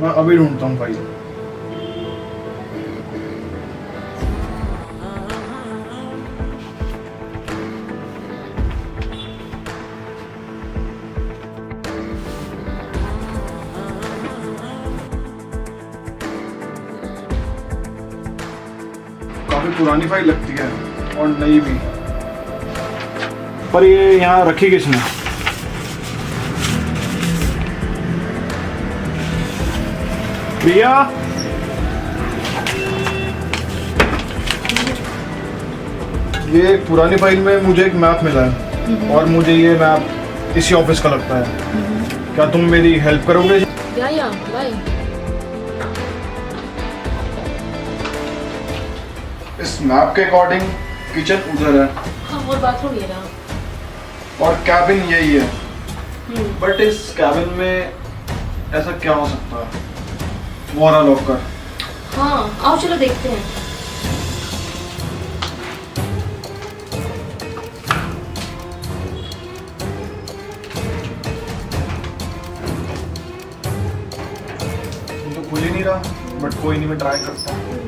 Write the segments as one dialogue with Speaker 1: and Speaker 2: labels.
Speaker 1: मैं अभी ढूंढता हूँ फाइल। काफी पुरानी फाइल लगती है और नई भी, पर ये यहाँ रखी किसने? प्रिया, ये एक पुरानी फाइल में मुझे एक मैप मिला है और मुझे ये मैप इसी ऑफिस का लगता है। क्या तुम मेरी हेल्प करोगे?
Speaker 2: या बाय।
Speaker 1: इस मैप के अकॉर्डिंग किचन उधर है।
Speaker 2: हाँ, और बाथरूम ये रहा।
Speaker 1: और कैबिन यही है। बट इस कैबिन में ऐसा क्या हो सकता है? वो रहा लॉकर।
Speaker 2: हाँ, आओ चलो देखते हैं।
Speaker 1: तो खुल ही नहीं रहा, बट कोई नहीं, मैं ट्राई करता हूँ।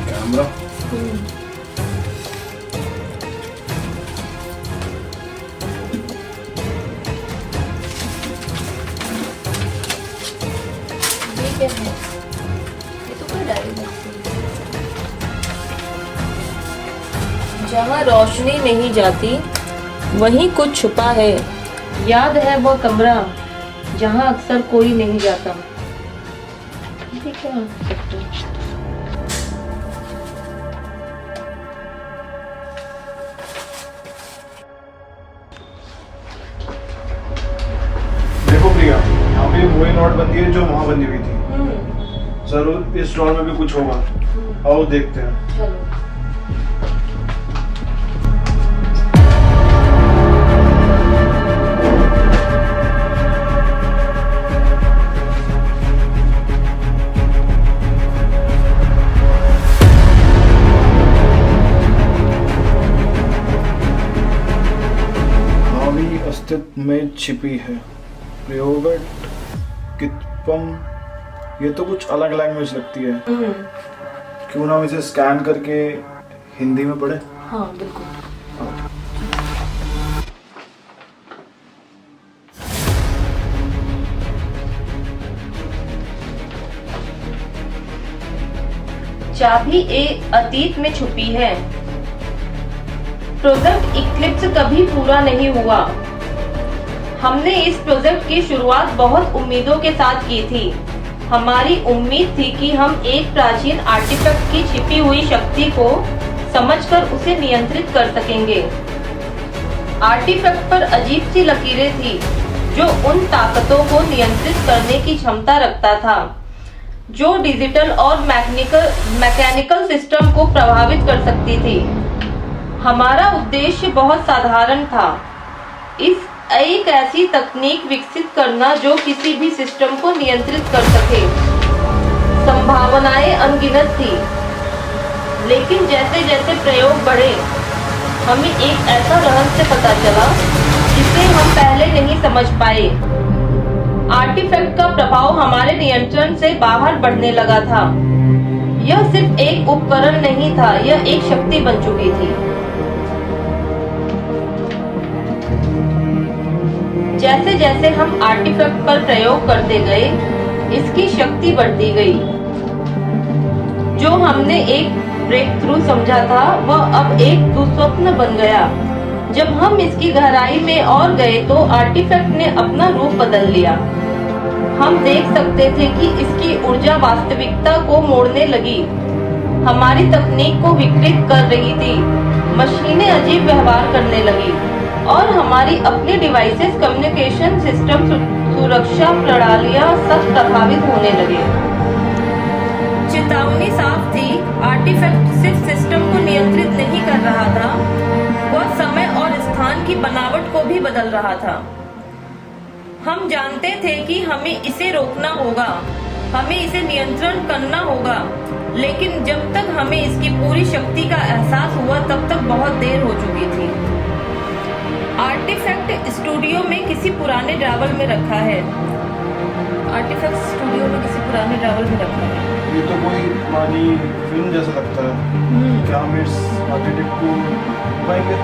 Speaker 1: कैमरा।
Speaker 2: ये क्या है? ये तो कोई डायरी है। जहाँ रोशनी नहीं जाती वहीं कुछ छुपा है। याद है वो कमरा जहाँ अक्सर कोई नहीं जाता। ये क्या हो सकता है?
Speaker 1: देखो प्रिया, यहाँ पे वही नोटबंदी है जो वहाँ बंदी हुई थी। जरूर इस ड्रॉर में भी कुछ होगा। आओ देखते हैं।
Speaker 2: चलो।
Speaker 1: हावी अस्तित्व में छिपी है प्रयोगट कितपम। ये तो कुछ अलग लैंग्वेज लगती है। क्यों ना हम इसे स्कैन करके हिंदी में पढ़े?
Speaker 2: हाँ बिल्कुल। चाबी अतीत में छुपी है। प्रोजेक्ट इक्लिप्स कभी पूरा नहीं हुआ। हमने इस प्रोजेक्ट की शुरुआत बहुत उम्मीदों के साथ की थी। हमारी उम्मीद थी कि हम एक प्राचीन आर्टिफैक्ट की छिपी हुई शक्ति को समझकर उसे नियंत्रित कर सकेंगे। आर्टिफैक्ट पर अजीब सी लकीरें थी जो उन ताकतों को नियंत्रित करने की क्षमता रखता था जो डिजिटल और मैकेनिकल सिस्टम को प्रभावित कर सकती थी। हमारा उद्देश्य बहुत साधारण था, एक ऐसी तकनीक विकसित करना जो किसी भी सिस्टम को नियंत्रित कर सके। संभावनाएं अनगिनत थी, लेकिन जैसे जैसे प्रयोग बढ़े हमें एक ऐसा रहस्य पता चला जिसे हम पहले नहीं समझ पाए। आर्टिफैक्ट का प्रभाव हमारे नियंत्रण से बाहर बढ़ने लगा था। यह सिर्फ एक उपकरण नहीं था, यह एक शक्ति बन चुकी थी। जैसे जैसे हम आर्टिफैक्ट पर प्रयोग करते गए, इसकी शक्ति बढ़ती गई। जो हमने एक ब्रेक थ्रू समझा था, वह अब एक दुस्वप्न बन गया। जब हम इसकी गहराई में और गए तो आर्टिफैक्ट ने अपना रूप बदल लिया। हम देख सकते थे कि इसकी ऊर्जा वास्तविकता को मोड़ने लगी, हमारी तकनीक को विकृत कर रही थी। मशीनें अजीब व्यवहार करने लगी और हमारी अपनी डिवाइसेस कम्युनिकेशन सिस्टम सुरक्षा प्रणालियां सब प्रभावित होने लगे। चेतावनी साफ थी, आर्टिफैक्ट सिर्फ सिस्टम को नियंत्रित नहीं कर रहा था, वह समय और स्थान की बनावट को भी बदल रहा था। हम जानते थे कि हमें इसे रोकना होगा, हमें इसे नियंत्रण करना होगा, लेकिन जब तक हमें इसकी पूरी शक्ति का एहसास हुआ तब तक बहुत देर हो चुकी थी। आर्टिफैक्ट स्टूडियो में किसी पुराने ड्रावर में रखा है। आर्टिफैक्ट स्टूडियो में किसी पुराने ड्रावर में रखा है।
Speaker 1: ये तो कोई पुरानी फिल्म जैसा लगता है। क्या हम इस आर्टिफैक्ट को पाएंगे?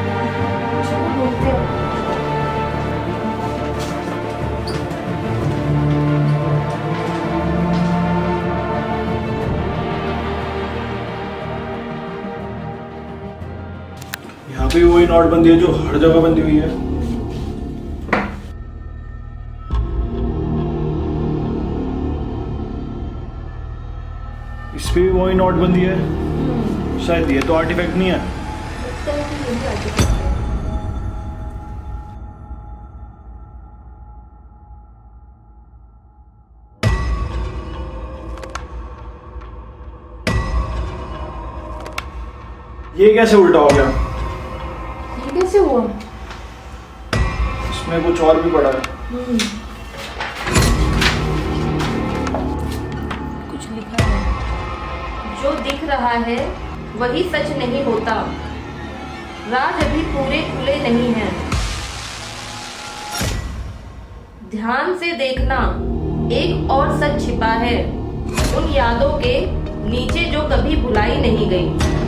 Speaker 1: यहाँ पे वही नोटबंदी है जो हर जगह बंदी हुई है। इस पे भी वही नोटबंदी है। शायद ये तो आर्टिफैक्ट नहीं है। ये कैसे उल्टा हो गया?
Speaker 2: ये कैसे हुआ?
Speaker 1: इसमें कुछ और भी पड़ा है।
Speaker 2: कुछ लिखा है। जो दिख रहा है वही सच नहीं होता। राज अभी पूरे खुले नहीं हैं। ध्यान से देखना, एक और सच छिपा है उन यादों के नीचे जो कभी भुलाई नहीं गई।